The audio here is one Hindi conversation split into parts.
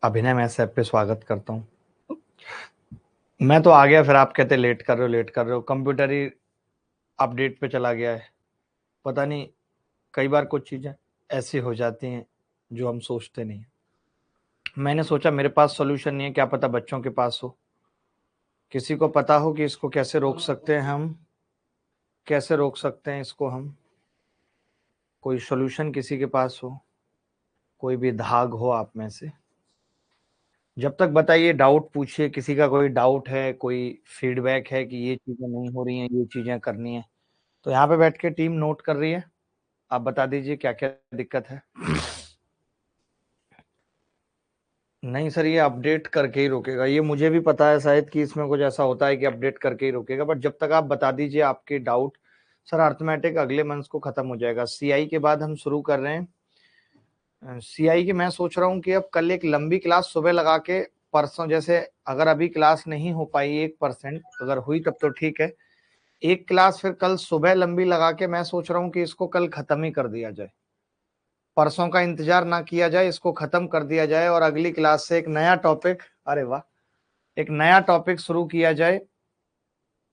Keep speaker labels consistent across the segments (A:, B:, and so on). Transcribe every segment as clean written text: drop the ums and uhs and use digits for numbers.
A: अभिनय मैं ऐप पे स्वागत करता हूँ। मैं तो आ गया, फिर आप कहते लेट कर रहे हो, लेट कर रहे हो। कंप्यूटर ही अपडेट पे चला गया है। पता नहीं, कई बार कुछ चीज़ें ऐसी हो जाती हैं जो हम सोचते नहीं। मैंने सोचा मेरे पास सॉल्यूशन नहीं है, क्या पता बच्चों के पास हो, किसी को पता हो कि इसको कैसे रोक सकते हैं हम, कैसे रोक सकते हैं इसको हम। कोई सॉल्यूशन किसी के पास हो, कोई भी धाग हो आप में से, जब तक बताइए। डाउट पूछिए, किसी का कोई डाउट है, कोई फीडबैक है कि ये चीज़ें नहीं हो रही हैं, ये चीज़ें करनी है, तो यहाँ पे बैठ के टीम नोट कर रही है। आप बता दीजिए क्या क्या दिक्कत है। नहीं सर, ये अपडेट करके ही रोकेगा। ये मुझे भी पता है शायद कि इसमें कुछ ऐसा होता है कि अपडेट करके ही रोकेगा, बट जब तक आप बता दीजिए आपके डाउट। सर अर्थमेटिक अगले मंथ को खत्म हो जाएगा, सीआई के बाद हम शुरू कर रहे हैं। सीआई की मैं सोच रहा हूँ कि अब कल एक लंबी क्लास सुबह लगा के, परसों जैसे अगर अभी क्लास नहीं हो पाई 1%, अगर हुई तब तो ठीक है। एक क्लास फिर कल सुबह लंबी लगा के मैं सोच रहा हूँ कि इसको कल खत्म ही कर दिया जाए। परसों का इंतजार ना किया जाए, इसको खत्म कर दिया जाए और अगली क्लास से एक नया टॉपिक, अरे वाह, एक नया टॉपिक शुरू किया जाए।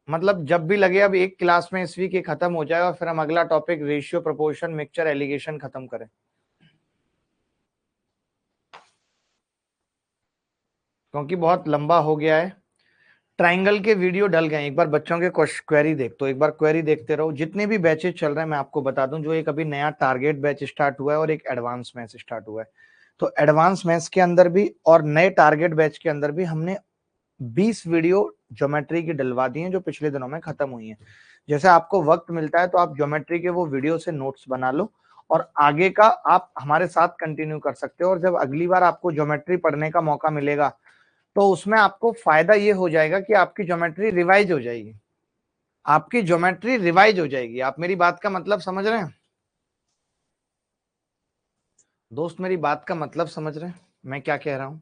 A: मतलब जब भी लगे अब एक क्लास में इस वीक ये खत्म हो जाए और फिर हम अगला topic ratio, proportion, mixture, alligation खत्म करें, क्योंकि बहुत लंबा हो गया है। ट्राइंगल के वीडियो डल गए, एक बार बच्चों के क्वेरी देख, तो एक बार क्वेरी देखते रहो। जितने भी बैचेस चल रहे हैं मैं आपको बता दूं, जो एक अभी नया टारगेट बैच स्टार्ट हुआ है और एक एडवांस मैथ्स स्टार्ट हुआ है। तो एडवांस मैथ्स के अंदर भी और नए टारगेट बैच के अंदर भी हमने 20 वीडियो ज्योमेट्री की डलवा दी हैं, जो पिछले दिनों में खत्म हुई हैं। जैसे आपको वक्त मिलता है तो आप ज्योमेट्री के वो वीडियो से नोट्स बना लो और आगे का आप हमारे साथ कंटिन्यू कर सकते हो। और जब अगली बार आपको ज्योमेट्री पढ़ने का मौका मिलेगा तो उसमें आपको फायदा ये हो जाएगा कि आपकी ज्योमेट्री रिवाइज हो जाएगी। आपकी ज्योमेट्री रिवाइज हो जाएगी। आप मेरी बात का मतलब समझ रहे हैं दोस्त? मेरी बात का मतलब समझ रहे हैं मैं क्या कह रहा हूं?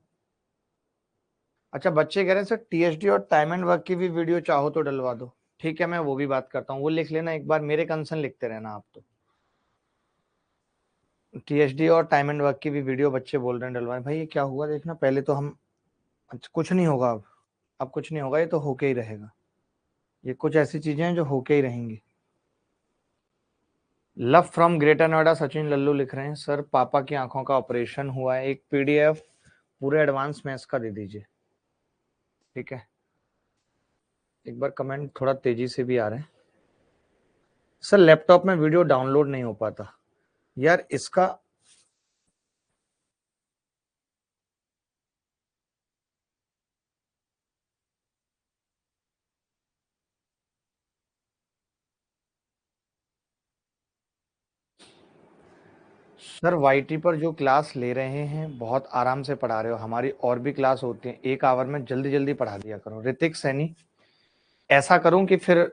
A: अच्छा, बच्चे कह रहे हैं सर टीएसडी और टाइम एंड वर्क की भी वीडियो चाहो तो डलवा दो। ठीक है, मैं वो भी बात करता हूँ, वो लिख लेना एक बार, मेरे कंसर्न लिखते रहना आप तो। टीएसडी और टाइम एंड वर्क की भी वीडियो बच्चे बोल रहे हैं डलवाने। भाई ये क्या हुआ देखना पहले तो हम। अच्छा, कुछ नहीं होगा अब कुछ नहीं होगा, ये तो होके ही रहेगा। ये कुछ ऐसी चीजें हैं जो होके ही रहेंगी। Love from greater Noida, Sachin Lallu लिख रहे हैं सर पापा की आंखों का ऑपरेशन हुआ है, एक पीडीएफ पूरे एडवांस मैथ्स का दे दीजिए। ठीक है, एक बार कमेंट थोड़ा तेजी से भी आ रहे हैं। सर लैपटॉप में वीडियो डाउनलोड नहीं हो पाता यार, इसका। सर वाईटी पर जो क्लास ले रहे हैं बहुत आराम से पढ़ा रहे हो, हमारी और भी क्लास होती है, 1 आवर में जल्दी जल्दी पढ़ा दिया करो। ऋतिक सैनी, ऐसा करूं कि फिर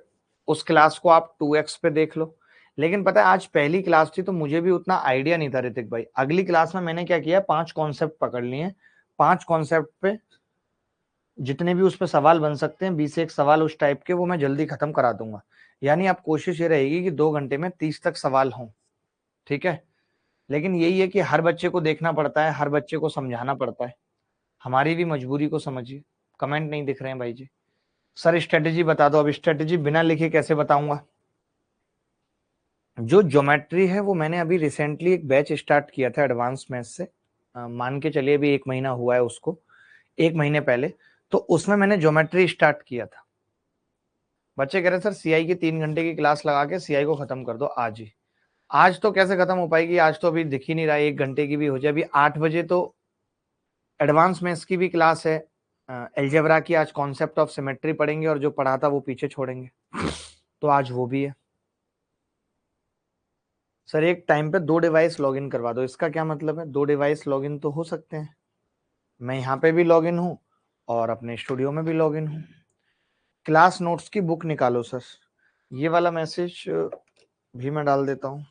A: उस क्लास को आप 2x पे देख लो। लेकिन पता है आज पहली क्लास थी तो मुझे भी उतना आइडिया नहीं था ऋतिक भाई। अगली क्लास में मैंने क्या किया, 5 कॉन्सेप्ट पकड़ लिए। 5 कॉन्सेप्ट पे जितने भी उस पे सवाल बन सकते हैं, 20 एक सवाल उस टाइप के, वो मैं जल्दी खत्म करा दूंगा। यानी अब कोशिश ये रहेगी कि 2 घंटे में 30 तक सवाल हों। ठीक है, लेकिन यही है कि हर बच्चे को देखना पड़ता है, हर बच्चे को समझाना पड़ता है। हमारी भी मजबूरी को समझिए। कमेंट नहीं दिख रहे हैं भाई जी। सर स्ट्रेटेजी बता दो। अब स्ट्रेटेजी बिना लिखे कैसे बताऊंगा? जो ज्योमेट्री है वो मैंने अभी रिसेंटली एक बैच स्टार्ट किया था एडवांस मैथ से। मान के चलिए अभी 1 महीना हुआ है उसको, 1 महीने पहले। तो उसमें मैंने ज्योमेट्री स्टार्ट किया था। बच्चे कह रहे सर सीआई की 3 घंटे की क्लास लगा के सीआई को खत्म कर दो आज ही। आज तो कैसे खत्म हो पाएगी, आज तो अभी दिख ही नहीं रहा है 1 घंटे की भी हो जाए। अभी 8 बजे तो एडवांस मैथ्स की भी क्लास है। एलजेब्रा की आज कॉन्सेप्ट ऑफ सिमेट्री पढ़ेंगे और जो पढ़ा था वो पीछे छोड़ेंगे, तो आज वो भी है। सर एक टाइम पे 2 डिवाइस लॉगिन करवा दो, इसका क्या मतलब है? 2 डिवाइस लॉगिन तो हो सकते हैं, मैं यहाँ पे भी लॉगिन हूँ और अपने स्टूडियो में भी लॉगिन हूँ। क्लास नोट्स की बुक निकालो सर, ये वाला मैसेज भी मैं डाल देता हूँ।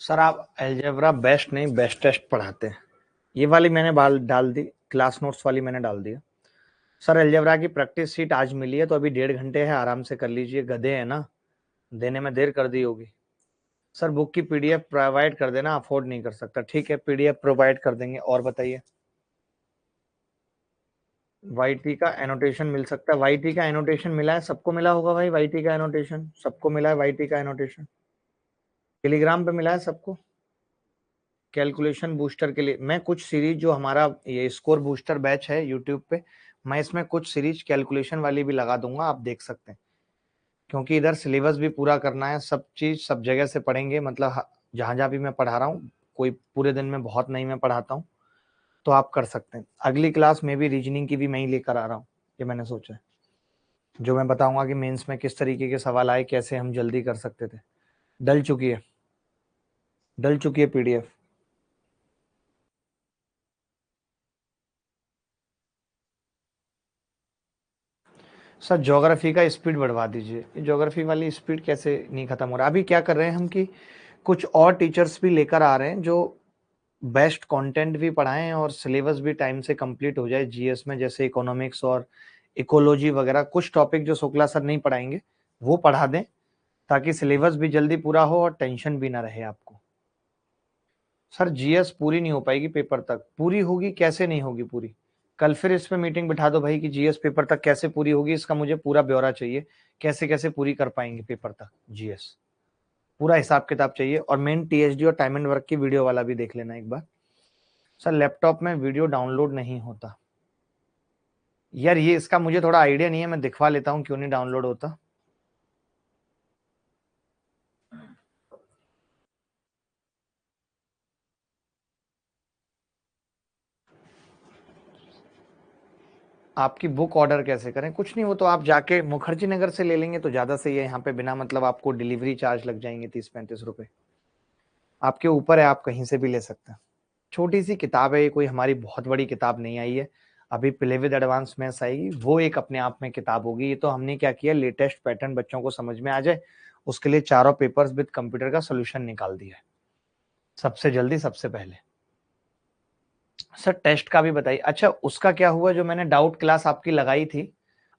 A: सर आप अलजेब्रा बेस्ट नहीं बेस्टेस्ट पढ़ाते हैं। ये वाली मैंने डाल दी, क्लास नोट्स वाली मैंने डाल दिया। सर अलजेब्रा की प्रैक्टिस शीट आज मिली है तो अभी 1.5 घंटे है, आराम से कर लीजिए। गधे हैं ना, देने में देर कर दी होगी। सर बुक की पीडीएफ प्रोवाइड कर देना, अफोर्ड नहीं कर सकता। ठीक है, पीडीएफ प्रोवाइड कर देंगे। और बताइए। वाईटी का एनोटेशन मिल सकता है? वाईटी का एनोटेशन मिला है, सबको मिला होगा भाई। वाईटी का एनोटेशन सबको मिला है। वाईटी का एनोटेशन टेलीग्राम पे मिला है सबको। कैलकुलेशन बूस्टर के लिए मैं कुछ सीरीज, जो हमारा ये स्कोर बूस्टर बैच है यूट्यूब पे, मैं इसमें कुछ सीरीज कैलकुलेशन वाली भी लगा दूंगा, आप देख सकते हैं। क्योंकि इधर सिलेबस भी पूरा करना है, सब चीज सब जगह से पढ़ेंगे। मतलब जहां जहां भी मैं पढ़ा रहा हूँ, कोई पूरे दिन में बहुत नहीं मैं पढ़ाता हूँ, तो आप कर सकते हैं। अगली क्लास में भी रीजनिंग की भी मैं ही लेकर आ रहा हूँ, ये मैंने सोचा है। जो मैं बताऊंगा कि मेंस में किस तरीके के सवाल आए, कैसे हम जल्दी कर सकते थे। डल चुकी है, डल चुकी है पीडीएफ। सर ज्योग्राफी का स्पीड बढ़वा दीजिए। ज्योग्राफी वाली स्पीड कैसे नहीं खत्म हो रहा? अभी क्या कर रहे हैं हम कि कुछ और टीचर्स भी लेकर आ रहे हैं जो बेस्ट कंटेंट भी पढ़ाएं और सिलेबस भी टाइम से कंप्लीट हो जाए जीएस में। जैसे इकोनॉमिक्स और इकोलॉजी वगैरह कुछ टॉपिक जो शुक्ला सर नहीं पढ़ाएंगे वो पढ़ा दें, ताकि सिलेबस भी जल्दी पूरा हो और टेंशन भी ना रहे आपको। सर जीएस पूरी नहीं हो पाएगी पेपर तक। पूरी होगी कैसे नहीं होगी पूरी? कल फिर इस पे मीटिंग बिठा दो भाई कि जीएस पेपर तक कैसे पूरी होगी, इसका मुझे पूरा ब्यौरा चाहिए। कैसे कैसे पूरी कर पाएंगे पेपर तक जीएस, पूरा हिसाब किताब चाहिए। और मेन टीएचडी और टाइम एंड वर्क की वीडियो वाला भी देख लेना एक बार। सर लैपटॉप में वीडियो डाउनलोड नहीं होता। यार ये इसका मुझे थोड़ा आइडिया नहीं है, मैं दिखवा लेता हूँ क्यों नहीं डाउनलोड होता। आपकी बुक ऑर्डर कैसे करें? कुछ नहीं, वो तो आप जाके मुखर्जी नगर से ले लेंगे तो ज्यादा सही है। यहाँ पे बिना मतलब आपको डिलीवरी चार्ज लग जाएंगे 30-35 रुपए। आपके ऊपर है, आप कहीं से भी ले सकते हैं। छोटी सी किताब है ये, कोई हमारी बहुत बड़ी किताब नहीं आई है। अभी प्ले विद एडवांस मैथ्स आएगी, वो एक अपने आप में किताब होगी। ये तो हमने क्या किया, लेटेस्ट पैटर्न बच्चों को समझ में आ जाए उसके लिए चारों पेपर्स विद कंप्यूटर का सोल्यूशन निकाल दिया है, सबसे जल्दी सबसे पहले। सर टेस्ट का भी बताइए। अच्छा उसका क्या हुआ, जो मैंने डाउट क्लास आपकी लगाई थी,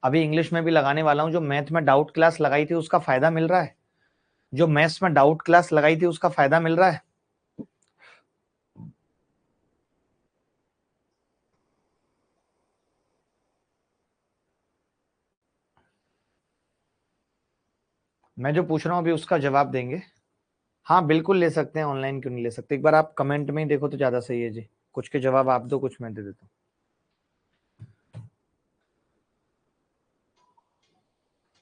A: अभी इंग्लिश में भी लगाने वाला हूँ। जो मैथ में डाउट क्लास लगाई थी उसका फायदा मिल रहा है? जो मैथ्स में डाउट क्लास लगाई थी उसका फायदा मिल रहा है? मैं जो पूछ रहा हूँ अभी उसका जवाब देंगे? हाँ बिल्कुल ले सकते हैं, ऑनलाइन क्यों नहीं ले सकते? एक बार आप कमेंट में ही देखो तो ज्यादा सही है जी। कुछ के जवाब आप दो, कुछ मैं दे देता हूँ।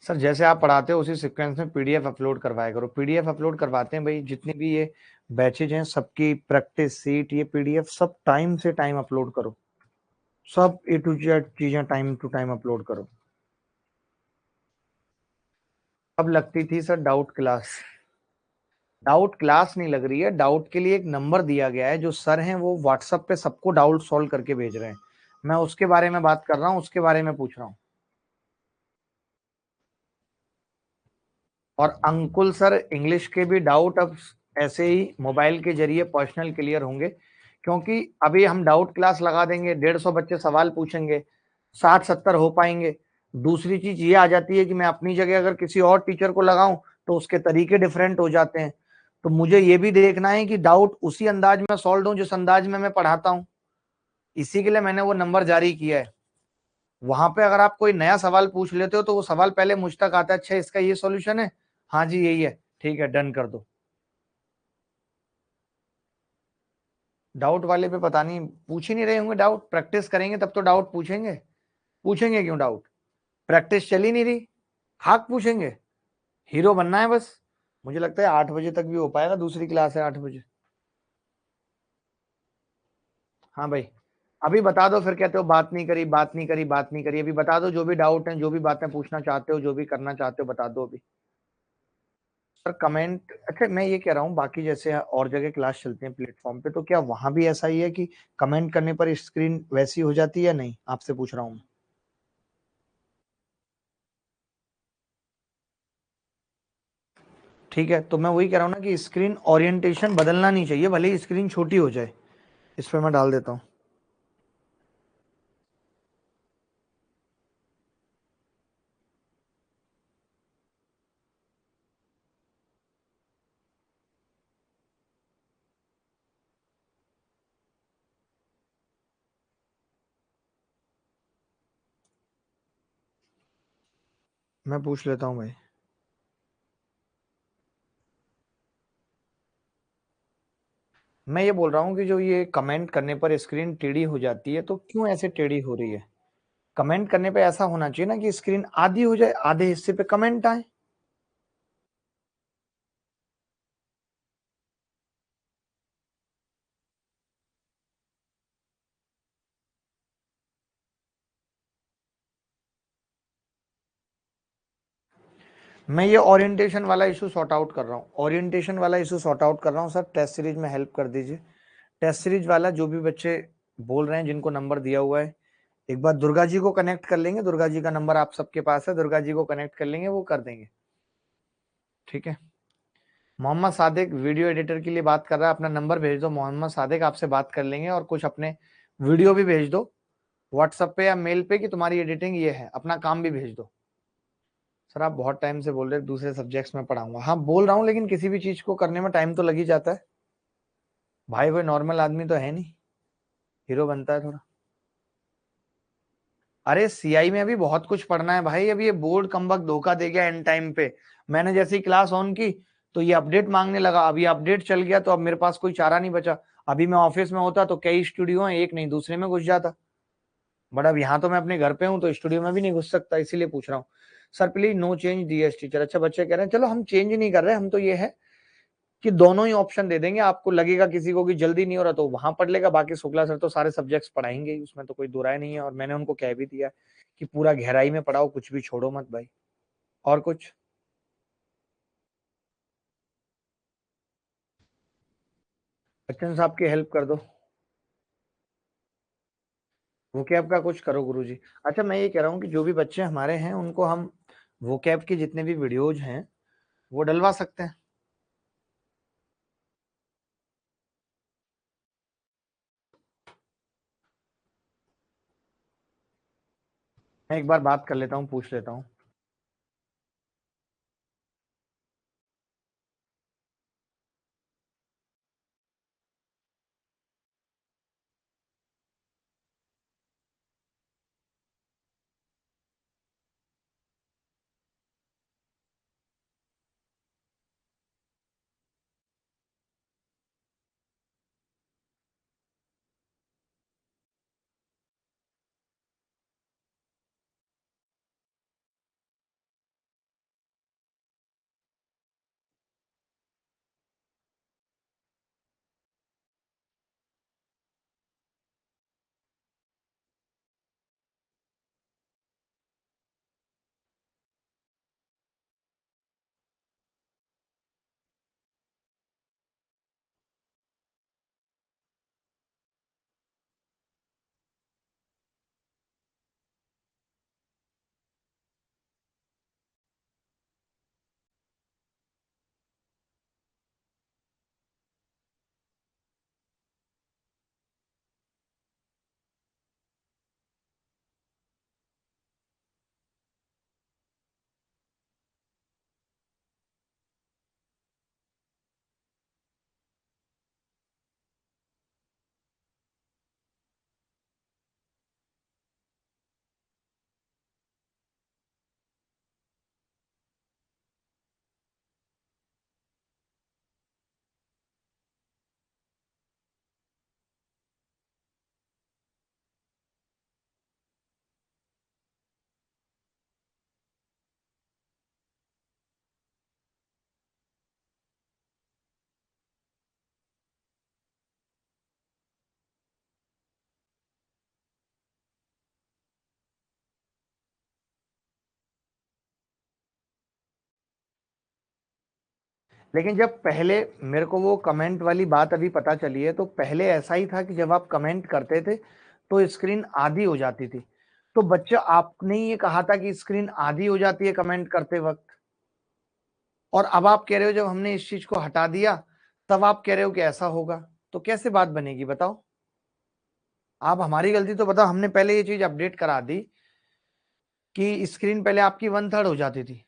A: सर जैसे आप पढ़ाते हो उसी सीक्वेंस में पीडीएफ अपलोड करवाया करो। पीडीएफ अपलोड करवाते हैं भाई, जितनी भी ये बैचेज हैं सबकी प्रैक्टिस सीट, ये पीडीएफ सब टाइम से टाइम अपलोड करो। सब ए टू जेड चीजें टाइम टू टाइम अपलोड करो। अब लगती थी sir doubt class? Doubt class नहीं लग रही है, डाउट के लिए एक नंबर दिया गया है। जो सर हैं वो व्हाट्सएप पे सबको डाउट सॉल्व करके भेज रहे हैं। मैं उसके बारे में बात कर रहा हूँ, उसके बारे में पूछ रहा हूँ। और अंकुल सर इंग्लिश के भी डाउट अब ऐसे ही मोबाइल के जरिए पर्सनल क्लियर होंगे। क्योंकि अभी हम डाउट क्लास लगा देंगे, 150 बच्चे सवाल पूछेंगे, 60-70 हो पाएंगे। दूसरी चीज ये आ जाती है कि मैं अपनी जगह अगर किसी और टीचर को लगाऊं तो उसके तरीके डिफरेंट हो जाते हैं। तो मुझे ये भी देखना है कि डाउट उसी अंदाज में सॉल्व हो जिस अंदाज में मैं पढ़ाता हूँ। इसी के लिए मैंने वो नंबर जारी किया है। वहां पे अगर आप कोई नया सवाल पूछ लेते हो तो वो सवाल पहले मुझ तक आता है, अच्छा इसका ये सॉल्यूशन है, हाँ जी यही है, ठीक है डन कर दो। डाउट वाले पे पता नहीं पूछ ही नहीं रहे होंगे डाउट। प्रैक्टिस करेंगे तब तो डाउट पूछेंगे। पूछेंगे क्यों डाउट? प्रैक्टिस चल ही नहीं रही, खाक पूछेंगे। हीरो बनना है बस। मुझे लगता है 8 बजे तक भी हो पाएगा, दूसरी क्लास है 8 बजे। हाँ भाई, अभी बता दो फिर कहते हो बात नहीं करी, बात नहीं करी, बात नहीं करी। अभी बता दो जो भी डाउट है, जो भी बातें पूछना चाहते हो, जो भी करना चाहते हो बता दो अभी। सर कमेंट, अच्छा मैं ये कह रहा हूँ बाकी जैसे और जगह क्लास चलते हैं प्लेटफॉर्म पे, तो क्या वहां भी ऐसा ही है कि कमेंट करने पर स्क्रीन वैसी हो जाती है या नहीं? आपसे पूछ रहा हूँ। ठीक है, तो मैं वही कह रहा हूँ ना कि स्क्रीन ओरिएंटेशन बदलना नहीं चाहिए, भले ही स्क्रीन छोटी हो जाए। इस पर मैं डाल देता हूँ। मैं पूछ लेता हूँ भाई। मैं ये बोल रहा हूँ कि जो ये कमेंट करने पर स्क्रीन टेढ़ी हो जाती है, तो क्यों ऐसे टेढ़ी हो रही है? कमेंट करने पे ऐसा होना चाहिए ना कि स्क्रीन आधी हो जाए, आधे हिस्से पे कमेंट आए। मैं ये ओरिएंटेशन वाला इशू सॉर्ट आउट कर रहा हूँ, ओरिएंटेशन वाला इशू सॉर्ट आउट कर रहा हूँ सर। टेस्ट सीरीज में हेल्प कर दीजिए। टेस्ट सीरीज वाला जो भी बच्चे बोल रहे हैं, जिनको नंबर दिया हुआ है, एक बार दुर्गा जी को कनेक्ट कर लेंगे। दुर्गा जी का नंबर आप सबके पास है, दुर्गा जी को कनेक्ट कर लेंगे, वो कर देंगे। ठीक है। मोहम्मद सादिक वीडियो एडिटर के लिए बात कर रहा है, अपना नंबर भेज दो। मोहम्मद सादिक आपसे बात कर लेंगे, और कुछ अपने वीडियो भी भेज दो व्हाट्सएप पे या मेल पे कि तुम्हारी एडिटिंग ये है, अपना काम भी भेज दो। सर आप बहुत टाइम से बोल रहे दूसरे सब्जेक्ट्स में पढ़ाऊंगा। हाँ बोल रहा हूँ, लेकिन किसी भी चीज को करने में टाइम तो लग ही जाता है भाई। कोई नॉर्मल आदमी तो है नहीं, हीरो बनता है थोड़ा। अरे सीआई में अभी बहुत कुछ पढ़ना है भाई। अभी ये बोर्ड कमबख्त धोखा दे गया एंड टाइम पे। मैंने जैसे ही क्लास ऑन की तो ये अपडेट मांगने लगा। अभी अपडेट चल गया तो अब मेरे पास कोई चारा नहीं बचा। अभी मैं ऑफिस में होता तो कई स्टूडियो हैं, एक नहीं दूसरे में घुस जाता। बट अब यहाँ तो मैं अपने घर पे हूँ, तो स्टूडियो में भी नहीं घुस सकता, इसीलिए पूछ रहा हूँ। Sir please no change DS teacher. अच्छा बच्चे कह रहे हैं चलो हम चेंज नहीं कर रहे, हम तो ये है कि दोनों ही ऑप्शन दे देंगे। आपको लगेगा किसी को कि जल्दी नहीं हो रहा तो वहां पढ़ लेगा, बाकी शुक्ला सर तो सारे सब्जेक्ट्स पढ़ाएंगे ही, उसमें तो कोई दो राय नहीं है। और मैंने उनको कह भी दिया कि पूरा गहराई में पढ़ाओ, कुछ भी छोड़ो मत भाई। और कुछ बच्चन साहब की हेल्प कर दो, वोकैब का कुछ करो गुरुजी। अच्छा मैं ये कह रहा हूँ कि जो भी बच्चे हमारे हैं उनको हम वोकैब के जितने भी वीडियोज हैं वो डलवा सकते हैं। मैं एक बार बात कर लेता हूँ, पूछ लेता हूँ। लेकिन जब पहले मेरे को वो कमेंट वाली बात अभी पता चली है, तो पहले ऐसा ही था कि जब आप कमेंट करते थे तो स्क्रीन आधी हो जाती थी। तो बच्चा आपने ये कहा था कि स्क्रीन आधी हो जाती है कमेंट करते वक्त। और अब आप कह रहे हो जब हमने इस चीज को हटा दिया तब आप कह रहे हो कि ऐसा होगा, तो कैसे बात बनेगी बताओ? आप हमारी गलती तो बताओ, हमने पहले ये चीज अपडेट करा दी कि स्क्रीन पहले आपकी 1/3 हो जाती थी।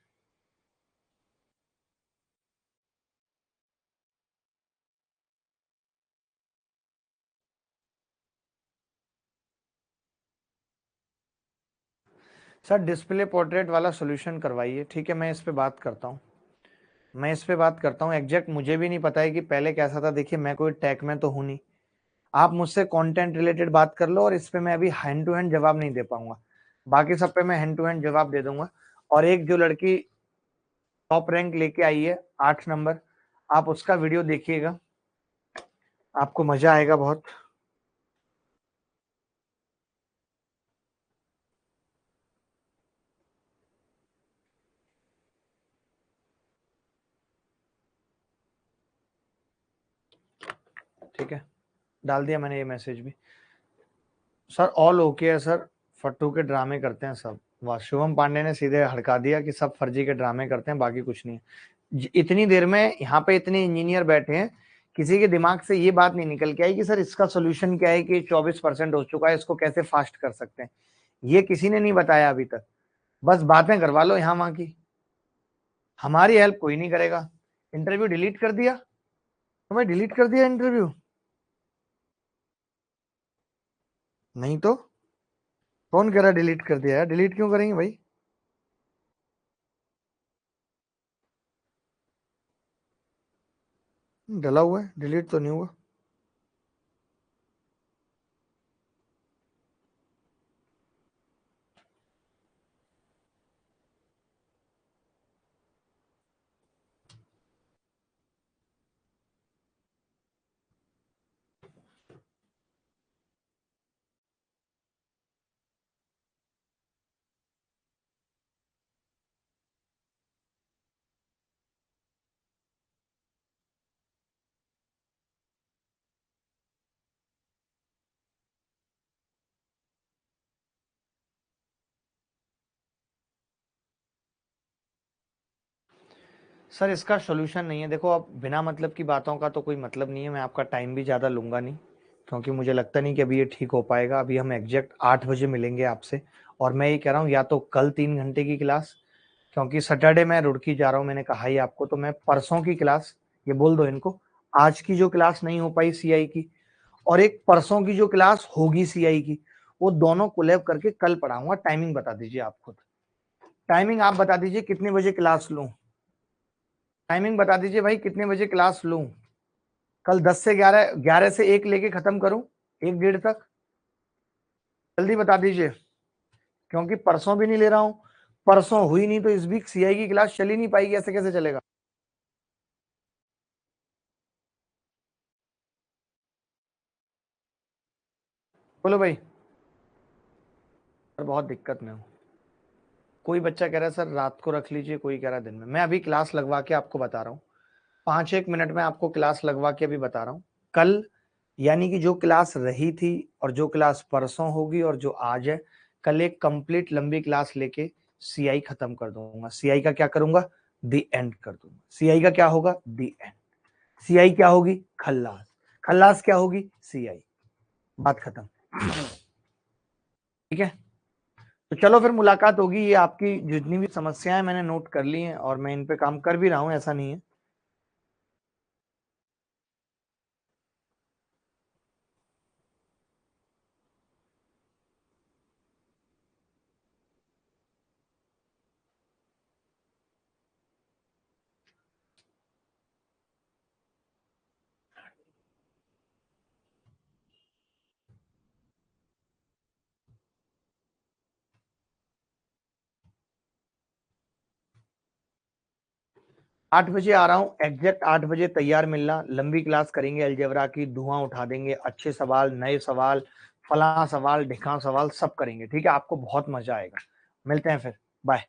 A: सर डिस्प्ले पोर्ट्रेट वाला सोल्यूशन करवाइए, ठीक है, मैं इस पे बात करता हूँ, एग्जैक्ट मुझे भी नहीं पता है कि पहले कैसा था। देखिए मैं कोई टेक में तो हूं नहीं, आप मुझसे कंटेंट रिलेटेड बात कर लो, और इस पे मैं अभी हैंड टू हैंड जवाब नहीं दे पाऊंगा। बाकी सब पे मैं हैंड टू हैंड जवाब दे दूंगा। और एक जो लड़की टॉप रैंक लेके आई है 8 नंबर, आप उसका वीडियो देखिएगा, आपको मजा आएगा बहुत। ठीक है, डाल दिया मैंने ये मैसेज भी। सर ऑल ओके है सर, फट्टू के ड्रामे करते हैं सब। वाह, शुभम पांडे ने सीधे हड़का दिया कि सब फर्जी के ड्रामे करते हैं, बाकी कुछ नहीं है। इतनी देर में यहाँ पे इतने इंजीनियर बैठे हैं, किसी के दिमाग से ये बात नहीं निकल के आई कि सर इसका सोल्यूशन क्या है कि 24% हो चुका है, इसको कैसे फास्ट कर सकते हैं। ये किसी ने नहीं बताया अभी तक, बस बातें करवा लो यहाँ वहां की, हमारी हेल्प कोई नहीं करेगा। इंटरव्यू डिलीट कर दिया, हमें डिलीट कर दिया इंटरव्यू, नहीं तो कौन कह रहा डिलीट कर दिया है? डिलीट क्यों करेंगे भाई? डला हुआ है, डिलीट तो नहीं हुआ। सर इसका सोल्यूशन नहीं है। देखो अब बिना मतलब की बातों का तो कोई मतलब नहीं है, मैं आपका टाइम भी ज़्यादा लूंगा नहीं, क्योंकि मुझे लगता नहीं कि अभी ये ठीक हो पाएगा। अभी हम एग्जैक्ट 8 बजे मिलेंगे आपसे, और मैं ये कह रहा हूँ या तो कल 3 घंटे की क्लास, क्योंकि सैटरडे मैं रुड़की जा रहा हूँ, मैंने कहा ही आपको, तो मैं परसों की क्लास, ये बोल दो इनको, आज की जो क्लास नहीं हो पाई सीआई की, और एक परसों की जो क्लास होगी सीआई की, वो दोनों कोलैब करके कल पढ़ाऊंगा। टाइमिंग बता दीजिए आप खुद, टाइमिंग आप बता दीजिए कितने बजे क्लास लूँ, टाइमिंग बता दीजिए भाई कितने बजे क्लास लूँ। कल 10 से 11, 11 से 1 लेके खत्म करूं, 1 डेढ़ तक, जल्दी बता दीजिए, क्योंकि परसों भी नहीं ले रहा हूं, परसों हुई नहीं तो इस वीक सीआई की क्लास चल ही नहीं पाएगी, ऐसे कैसे चलेगा? बोलो भाई। सर बहुत दिक्कत में हूँ, कोई बच्चा कह रहा है सर रात को रख लीजिए, कोई कह रहा है दिन में। मैं अभी क्लास लगवा के आपको बता रहा हूँ, 5 एक मिनट में आपको क्लास लगवा के अभी बता रहा हूँ। कल यानी कि जो क्लास रही थी, और जो क्लास परसों होगी, और जो आज है, कल एक कंप्लीट लंबी क्लास लेके सीआई खत्म कर दूंगा। सीआई का क्या करूंगा? दी एंड कर दूंगा। सीआई का क्या होगा? दी एंड। सीआई क्या होगी? खल्लास। खल्लास क्या होगी? सीआई। बात खत्म। ठीक है, तो चलो फिर मुलाकात होगी। ये आपकी जितनी भी समस्याएं मैंने नोट कर ली हैं, और मैं इन पे काम कर भी रहा हूं, ऐसा नहीं है। आठ बजे आ रहा हूँ, एग्जैक्ट 8 बजे तैयार मिलना। लंबी क्लास करेंगे अलजेब्रा की, धुआं उठा देंगे, अच्छे सवाल, नए सवाल, फला सवाल, ढिका सवाल सब करेंगे। ठीक है, आपको बहुत मजा आएगा। मिलते हैं फिर, बाय।